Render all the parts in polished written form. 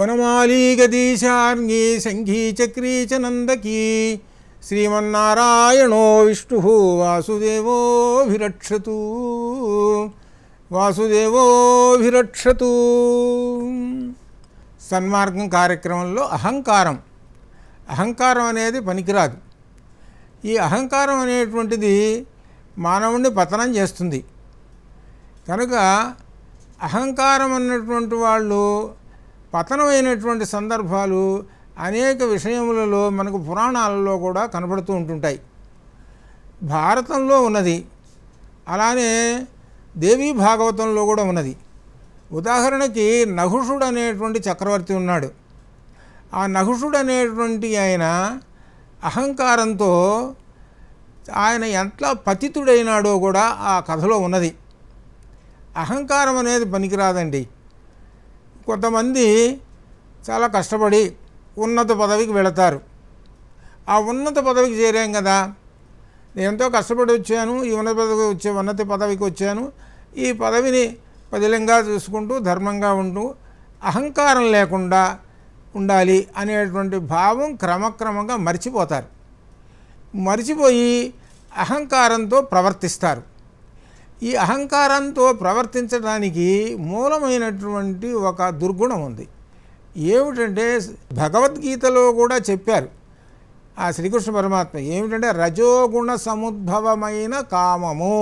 వనమాలీ గదీశార్ంగీ శంఖీ చక్రీ చ నందకీ శ్రీమన్నారాయణో విష్ణు వాసుదేవోభిరక్షతు వాసుదేవోభిరక్షతు. సన్మార్గం కార్యక్రమంలో అహంకారం అనేది పనికిరాదు. ఈ అహంకారం అనేటువంటిది మానవుణ్ణి పతనం చేస్తుంది. కనుక అహంకారం అన్నటువంటి వాళ్ళు పతనమైనటువంటి సందర్భాలు అనేక విషయములలో మనకు పురాణాలలో కూడా కనబడుతూ ఉంటుంటాయి. భారతంలో ఉన్నది, అలానే దేవీ భాగవతంలో కూడా ఉన్నది. ఉదాహరణకి నహుషుడు అనేటువంటి చక్రవర్తి ఉన్నాడు. ఆ నహుషుడు అనేటువంటి ఆయన అహంకారంతో ఆయన ఎంత పతితుడైనాడో కూడా ఆ కథలో ఉన్నది. అహంకారం అనేది పనికిరాదండి. కొంతమంది చాలా కష్టపడి ఉన్నత పదవికి వెళతారు. ఆ ఉన్నత పదవికి చేరాం కదా, నేను ఎంతో కష్టపడి వచ్చాను, ఈ ఉన్నత పదవికి వచ్చాను, ఈ పదవిని పదిలంగా చూసుకుంటూ ధర్మంగా ఉంటూ అహంకారం లేకుండా ఉండాలి అనేటువంటి భావం క్రమక్రమంగా మర్చిపోతారు. మర్చిపోయి అహంకారంతో ప్రవర్తిస్తారు. ఈ అహంకారంతో ప్రవర్తించడానికి మూలమైనటువంటి ఒక దుర్గుణం ఉంది. ఏమిటంటే భగవద్గీతలో కూడా చెప్పారు ఆ శ్రీకృష్ణ పరమాత్మ. ఏమిటంటే రజోగుణ సముద్భవమైన కామము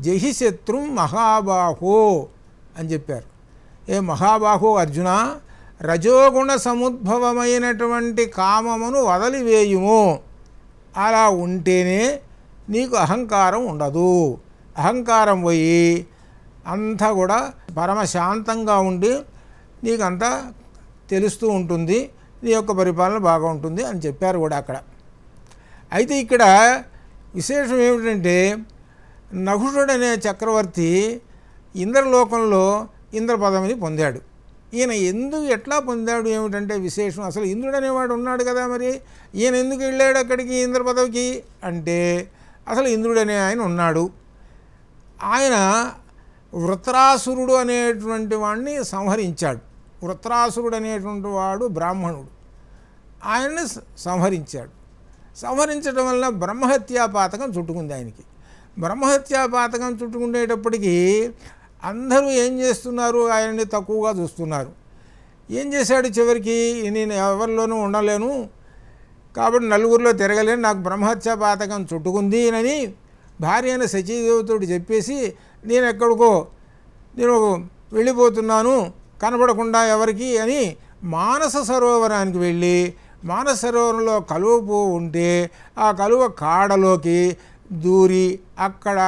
జహి శత్రుం మహాబాహో అని చెప్పారు. ఏ మహాబాహో అర్జున, రజోగుణ సముద్భవమైనటువంటి కామమును వదిలివేయుము. అలా ఉంటేనే నీకు అహంకారం ఉండదు. అహంకారం పోయి అంతా కూడా పరమశాంతంగా ఉండి నీకంతా తెలుస్తూ ఉంటుంది, నీ యొక్క పరిపాలన బాగా ఉంటుంది అని చెప్పారు కూడా అక్కడ. అయితే ఇక్కడ విశేషం ఏమిటంటే నహుషుడనే చక్రవర్తి ఇంద్రలోకంలో ఇంద్ర పదవిని పొందాడు. ఈయన ఎట్లా పొందాడు ఏమిటంటే విశేషం, అసలు ఇంద్రుడు అనేవాడు ఉన్నాడు కదా, మరి ఈయన ఎందుకు వెళ్ళాడు అక్కడికి ఇంద్ర పదవికి అంటే అసలు ఇంద్రుడు అనే ఆయన ఉన్నాడు. ఆయన వృత్రాసురుడు అనేటువంటి వాడిని సంహరించాడు. వృత్రాసురుడు అనేటువంటి వాడు బ్రాహ్మణుడు, ఆయన్ని సంహరించాడు. సంహరించడం వల్ల బ్రహ్మహత్యా పాతకం చుట్టుకుంది ఆయనకి. బ్రహ్మహత్యా పాతకం చుట్టుకునేటప్పటికీ అందరూ ఏం చేస్తున్నారు, ఆయన్ని తక్కువగా చూస్తున్నారు. ఏం చేశాడు చివరికి, నేను ఎవరిలోనూ ఉండలేను కాబట్టి నలుగురిలో తిరగలేను, నాకు బ్రహ్మహత్యా పాతకం చుట్టుకుంది అని భార్య అయిన సచీదేవితోటి చెప్పేసి నేను వెళ్ళిపోతున్నాను కనబడకుండా ఎవరికి అని మానస సరోవరానికి వెళ్ళి మానస సరోవరంలో కలువ పువ్వు ఉంటే ఆ కలువ కాడలోకి దూరి అక్కడ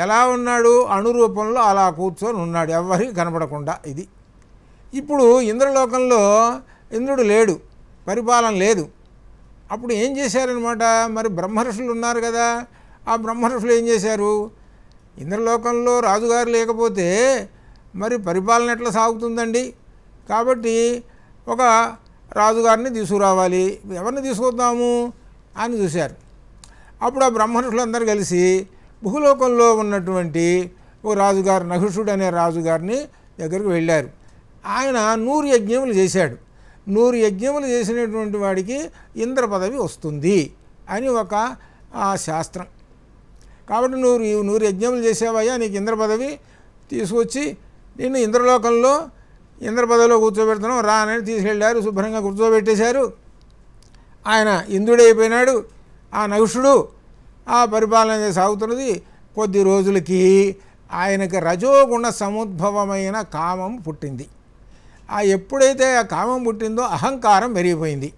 ఎలా ఉన్నాడు అణురూపంలో అలా కూర్చొని ఉన్నాడు, ఎవరికి కనబడకుండా. ఇది ఇప్పుడు ఇంద్రలోకంలో ఇంద్రుడు లేడు, పరిపాలన లేదు. అప్పుడు ఏం చేశారనమాట, మరి బ్రహ్మర్షులు ఉన్నారు కదా, ఆ బ్రహ్మర్షులు ఏం చేశారు, ఇంద్రలోకంలో రాజుగారు లేకపోతే మరి పరిపాలన ఎట్లా సాగుతుందండి, కాబట్టి ఒక రాజుగారిని తీసుకురావాలి, ఎవరిని తీసుకొద్దాము అని చూశారు. అప్పుడు ఆ బ్రహ్మర్షులందరూ కలిసి భూలోకంలో ఉన్నటువంటి ఓ రాజుగారు నహుషుడు అనే రాజుగారిని దగ్గరికి వెళ్ళారు. ఆయన 100 యజ్ఞములు చేశాడు. 100 యజ్ఞములు చేసినటువంటి వాడికి ఇంద్ర పదవి వస్తుంది అని ఒక శాస్త్రం. కాబట్టి 100 యజ్ఞములు చేసావయ్యా, నీకు ఇంద్ర పదవి తీసుకొచ్చి నిన్ను ఇంద్రలోకంలో ఇంద్ర పదవిలో కూర్చోబెడుతున్నాం రా అని తీసుకెళ్ళారు. శుభ్రంగా కూర్చోబెట్టేశారు. ఆయన ఇంద్రుడైపోయినాడు. ఆ నహుషుడు ఆ పరిపాలన సాగుతున్నది. కొద్ది రోజులకి ఆయనకి రజోగుణ సముద్భవమైన కామం పుట్టింది. ఎప్పుడైతే ఆ కామం పుట్టిందో అహంకారం పెరిగిపోయింది.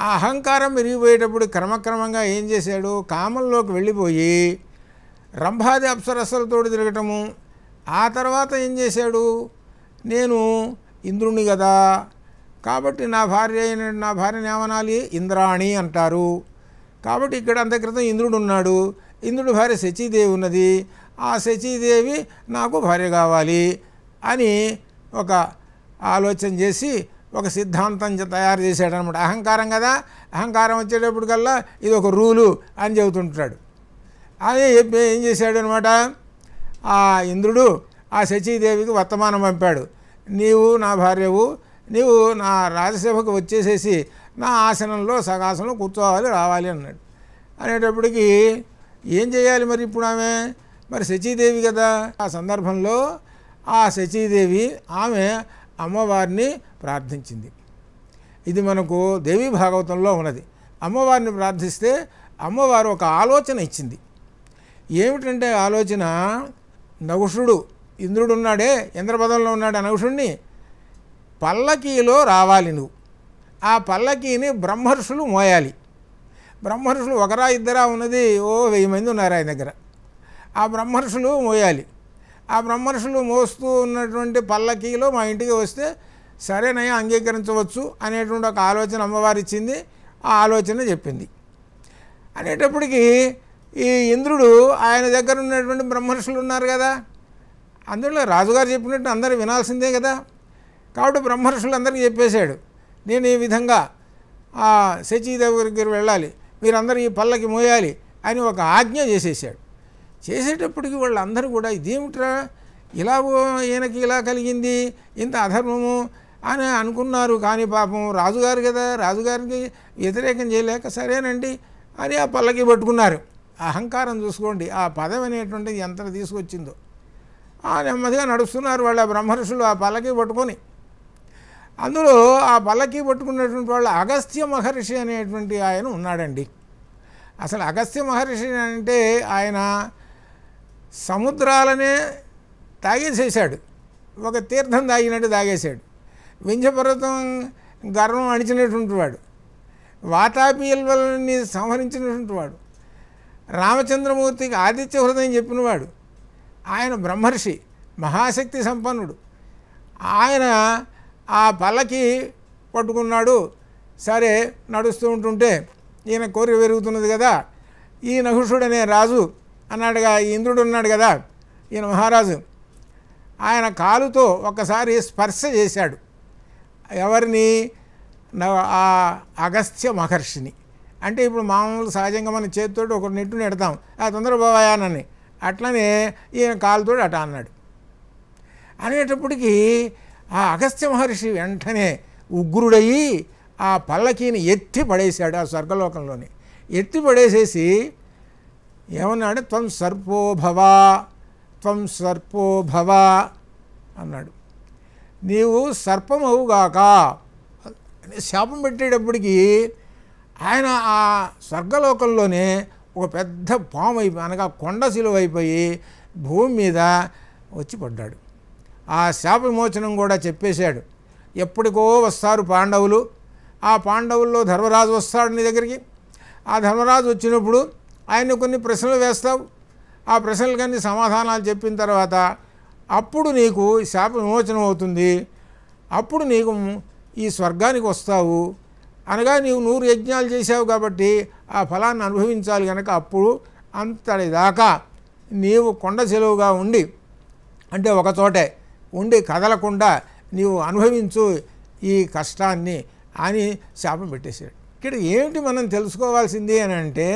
ఆ అహంకారం పెరిగిపోయేటప్పుడు క్రమక్రమంగా ఏం చేశాడు, కామంలోకి వెళ్ళిపోయి రంభాది అప్సరస్సులతో తిరగటము. ఆ తర్వాత ఏం చేశాడు, నేను ఇంద్రుని కదా కాబట్టి నా భార్యని ఏమనాలి, ఇంద్రాణి అంటారు. కాబట్టి ఇక్కడ అంతక్రితం ఇంద్రుడు ఉన్నాడు, ఇంద్రుడి భార్య శచీదేవి ఉన్నది, ఆ శచీదేవి నాకు భార్య కావాలి అని ఒక ఆలోచన చేసి ఒక సిద్ధాంతం తయారు చేశాడనమాట. అహంకారం కదా, అహంకారం వచ్చేటప్పటికల్లా ఇది ఒక రూలు అని చెబుతుంటాడు. అదే ఏం చేశాడు అనమాట, ఆ ఇంద్రుడు ఆ శచీదేవికి వర్తమానం పంపాడు, నీవు నా భార్యవు, నీవు నా రాజ్యసభకు వచ్చేసేసి నా ఆసనంలో సగాసనంలో కూర్చోవాలి రావాలి అన్నాడు. అనేటప్పటికీ ఏం చేయాలి మరి ఇప్పుడు ఆమె? మరి శచీదేవి కదా. ఆ సందర్భంలో ఆ శచీదేవి ఆమె అమ్మవారిని ప్రార్థించింది. ఇది మనకు దేవీ భాగవతంలో ఉన్నది. అమ్మవారిని ప్రార్థిస్తే అమ్మవారు ఒక ఆలోచన ఇచ్చింది. ఏమిటంటే ఆలోచన, నహుషుడు ఇంద్రుడు ఉన్నాడే, ఇంద్రపదంలో ఉన్నాడు ఆ నహుషుడిని, పల్లకీలో రావాలి నువ్వు. ఆ పల్లకీని బ్రహ్మర్షులు మోయాలి. బ్రహ్మర్షులు ఒకరా ఇద్దరా ఉన్నది, 1000 మంది ఉన్నారు ఆయన దగ్గర. ఆ బ్రహ్మర్షులు మోయాలి. ఆ బ్రహ్మర్షులు మోస్తూ ఉన్నటువంటి పల్లకీలో మా ఇంటికి వస్తే సరేనయ్యా అంగీకరించవచ్చు అనేటువంటి ఒక ఆలోచన అమ్మవారు ఇచ్చింది. ఆ ఆలోచన చెప్పింది. అనేటప్పటికీ ఈ ఇంద్రుడు ఆయన దగ్గర ఉన్నటువంటి బ్రహ్మర్షులు ఉన్నారు కదా, అందులో రాజుగారు చెప్పినట్టు అందరూ వినాల్సిందే కదా. కాబట్టి బ్రహ్మర్షులు అందరికీ చెప్పేశాడు, నేను ఈ విధంగా ఆ శచీదేవి దగ్గరికి వెళ్ళాలి, మీరందరూ ఈ పల్లకి మోయాలి అని ఒక ఆజ్ఞ చేసేసాడు. చేసేటప్పటికి వాళ్ళందరూ కూడా ఇదేమిట్రా ఇలా ఈయనకి ఇలా కలిగింది, ఇంత అధర్మము అని అనుకున్నారు. కానీ పాపం రాజుగారు కదా, రాజుగారికి వ్యతిరేకం చేయలేక సరేనండి అని ఆ పల్లకి పట్టుకున్నారు. అహంకారం చూసుకోండి, ఆ పదవి అనేటువంటిది ఎంత తీసుకొచ్చిందో. నెమ్మదిగా నడుస్తున్నారు వాళ్ళ బ్రహ్మర్షులు ఆ పల్లకి పట్టుకొని. అందులో ఆ పల్లకి పట్టుకున్నటువంటి వాళ్ళు అగస్త్య మహర్షి అనేటువంటి ఆయన ఉన్నాడండి. అసలు అగస్త్య మహర్షి అంటే ఆయన సముద్రాలనే తాగేసేసాడు, ఒక తీర్థం తాగినట్టు తాగేశాడు. వింధ్యపర్వతం గర్వం అణిచినటువంటి వాడు, వాతాపీల్వల్ని సంహరించినటువంటి వాడు, రామచంద్రమూర్తికి ఆదిత్య హృదయం చెప్పినవాడు, ఆయన బ్రహ్మర్షి, మహాశక్తి సంపన్నుడు. ఆయన ఆ పల్లకి పట్టుకున్నాడు. సరే నడుస్తూ ఉంటుంటే ఈయన కోరిక పెరుగుతున్నది కదా, ఈ నహుషుడు అనే రాజు అన్నాడుగా, ఈ ఇంద్రుడు ఉన్నాడు కదా ఈయన మహారాజు, ఆయన కాలుతో ఒక్కసారి స్పర్శ చేశాడు. ఎవరిని? ఆ అగస్త్య మహర్షిని. అంటే ఇప్పుడు మామూలు సహజంగా మన చేతితోటి ఒక నెట్టు నెడతాం, ఆ తొందర పోవాయానని, అట్లనే ఈయన కాలుతోటి అట అన్నాడు. అనేటప్పటికీ ఆ అగస్త్య మహర్షి వెంటనే ఉగ్రుడయ్యి ఆ పల్లకీని ఎత్తి పడేశాడు. ఆ స్వర్గలోకంలోని ఎత్తి పడేసేసి ఏమన్నాడు? త్వం సర్పోభవ, త్వం సర్పోభవ అన్నాడు. నీవు సర్పమవుగాక అని శాపం పెట్టేటప్పటికీ ఆయన ఆ స్వర్గలోకంలోనే ఒక పెద్ద పాము అనగా కొండ శిలువ అయిపోయి భూమి మీద వచ్చి పడ్డాడు. ఆ శాప విమోచనం కూడా చెప్పేశాడు. ఎప్పటికో వస్తారు పాండవులు, ఆ పాండవుల్లో ధర్మరాజు వస్తాడు నీ దగ్గరికి. ఆ ధర్మరాజు వచ్చినప్పుడు ఆయన కొన్ని ప్రశ్నలు వేస్తావు, ఆ ప్రశ్నలకన్నీ సమాధానాలు చెప్పిన తర్వాత అప్పుడు నీకు శాప విమోచనం అవుతుంది. అప్పుడు నీకు ఈ స్వర్గానికి వస్తావు. అనగా నీవు 100 యజ్ఞాలు చేశావు కాబట్టి ఆ ఫలాన్ని అనుభవించాలి కనుక అప్పుడు అంతటిదాకా నీవు కొండ చెలువుగా ఉండి, అంటే ఒకచోటే ఉండి కదలకుండా నీవు అనుభవించు ఈ కష్టాన్ని అని శాపం పెట్టేశాడు. ఇక్కడ ఏమిటి మనం తెలుసుకోవాల్సింది అని అంటే,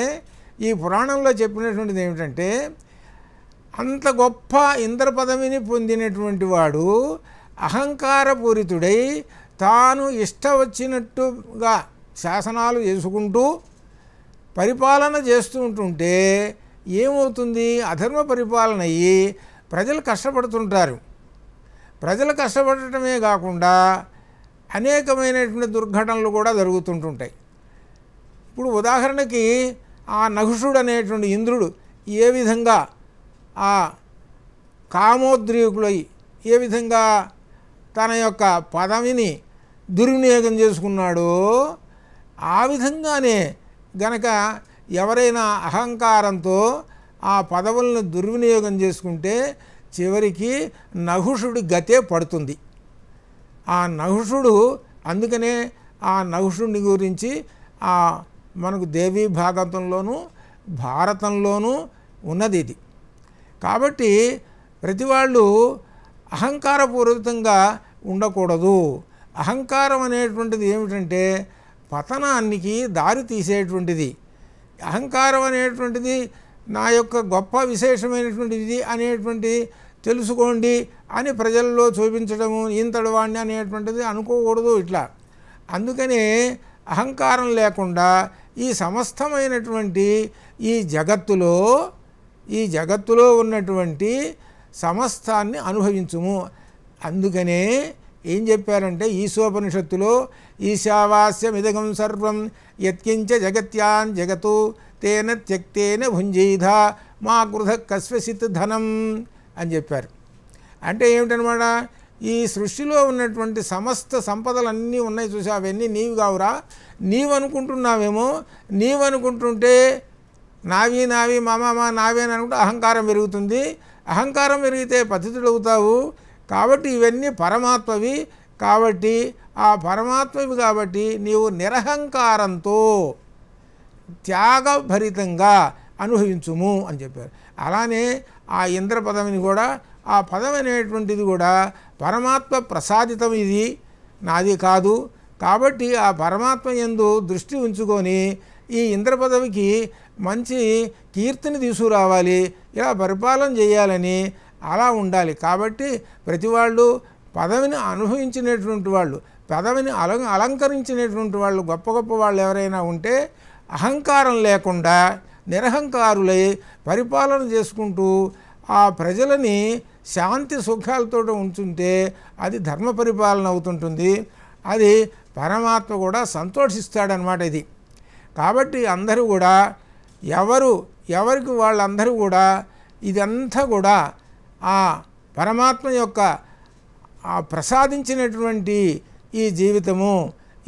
ఈ పురాణంలో చెప్పినటువంటిది ఏమిటంటే, అంత గొప్ప ఇంద్ర పదవిని పొందినటువంటి వాడు అహంకారపూరితుడై తాను వచ్చినట్టుగా శాసనాలు చేసుకుంటూ పరిపాలన చేస్తూ ఉంటుంటే ఏమవుతుంది? అధర్మ పరిపాలన అయ్యి ప్రజలు కష్టపడుతుంటారు. ప్రజలు కష్టపడటమే కాకుండా అనేకమైనటువంటి దుర్ఘటనలు కూడా జరుగుతుంటుంటాయి. ఇప్పుడు ఉదాహరణకి ఆ నహుషుడు అనేటువంటి ఇంద్రుడు ఏ విధంగా ఆ కామోద్రేకులై ఏ విధంగా తన యొక్క పదవిని దుర్వినియోగం చేసుకున్నాడో, ఆ విధంగానే గనక ఎవరైనా అహంకారంతో ఆ పదవులను దుర్వినియోగం చేసుకుంటే చివరికి నహుషుడి గతే పడుతుంది. ఆ నహుషుడు, అందుకనే ఆ నహుషుడిని గురించి మనకు దేవీ భాగవతంలోనూ భారతంలోనూ ఉన్నది ఇది. కాబట్టి ప్రతి వాళ్ళు అహంకారపూరితంగా ఉండకూడదు. అహంకారం అనేటువంటిది ఏమిటంటే పతనానికి దారి తీసేటువంటిది. అహంకారం అనేటువంటిది నా యొక్క గొప్ప విశేషమైనటువంటిది అనేటువంటి తెలుసుకోండి అని ప్రజల్లో చూపించడము ఇంతటి వాణ్ణి అనేటువంటిది అనుకోకూడదు ఇట్లా. అందుకనే అహంకారం లేకుండా ఈ సమస్తమైనటువంటి ఈ జగత్తులో ఉన్నటువంటి సమస్తాన్ని అనుభవించుము. అందుకనే ఏం చెప్పారంటే ఈశోపనిషత్తులో ఈశావాస్యమిదగం సర్వం యత్కించ జగత్యాన్ జగతు తేన త్యక్తేన భుంజీధ మా గృధ కస్వసిత్ ధనం అని చెప్పారు. అంటే ఏమిటనమాట, ఈ సృష్టిలో ఉన్నటువంటి సమస్త సంపదలన్నీ ఉన్నాయి చూసా, అవన్నీ నీవి కావురా, నీవనుకుంటున్నావేమో. నీవనుకుంటుంటే నావి నావి మా నావి అని అనుకుంటే అహంకారం పెరుగుతుంది. అహంకారం పెరిగితే పతితుడవుతావు. కాబట్టి ఇవన్నీ పరమాత్మవి. కాబట్టి ఆ పరమాత్మవి కాబట్టి నీవు నిరహంకారంతో త్యాగభరితంగా అనుభవించుము అని చెప్పారు. అలానే ఆ ఇంద్ర పదవిని కూడా, ఆ పదం అనేటువంటిది కూడా పరమాత్మ ప్రసాదితం, ఇది నాది కాదు. కాబట్టి ఆ పరమాత్మ యందు దృష్టి ఉంచుకొని ఈ ఇంద్ర పదవికి మంచి కీర్తిని తీసుకురావాలి, ఇలా పరిపాలన చేయాలని అలా ఉండాలి. కాబట్టి ప్రతి వాళ్ళు పదవిని అనుభవించినటువంటి వాళ్ళు, పదవిని అలంకరించినటువంటి వాళ్ళు, గొప్ప గొప్ప వాళ్ళు ఎవరైనా ఉంటే అహంకారం లేకుండా నిరహంకారులై పరిపాలన చేసుకుంటూ ఆ ప్రజలని శాంతి సుఖాలతో ఉంచుంటే అది ధర్మ పరిపాలన అవుతుంటుంది. అది పరమాత్మ కూడా సంతోషిస్తాడనమాట ఇది. కాబట్టి అందరూ కూడా ఎవరికి వాళ్ళందరూ కూడా ఇదంతా కూడా ఆ పరమాత్మ యొక్క ఆ ప్రసాదించినటువంటి ఈ జీవితము,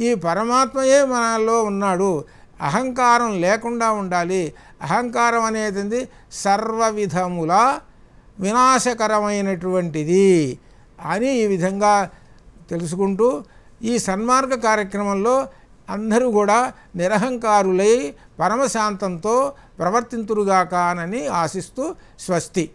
ఈ పరమాత్మయే మనలో ఉన్నాడు. అహంకారం లేకుండా ఉండాలి. అహంకారం అనేది సర్వ విధముల వినాశకరమైనటువంటిది అని ఈ విధంగా తెలుసుకుంటూ ఈ సన్మార్గ కార్యక్రమంలో అందరూ కూడా నిరహంకారులై పరమశాంతంతో ప్రవర్తింతురుగాక అని ఆశిస్తూ స్వస్తి.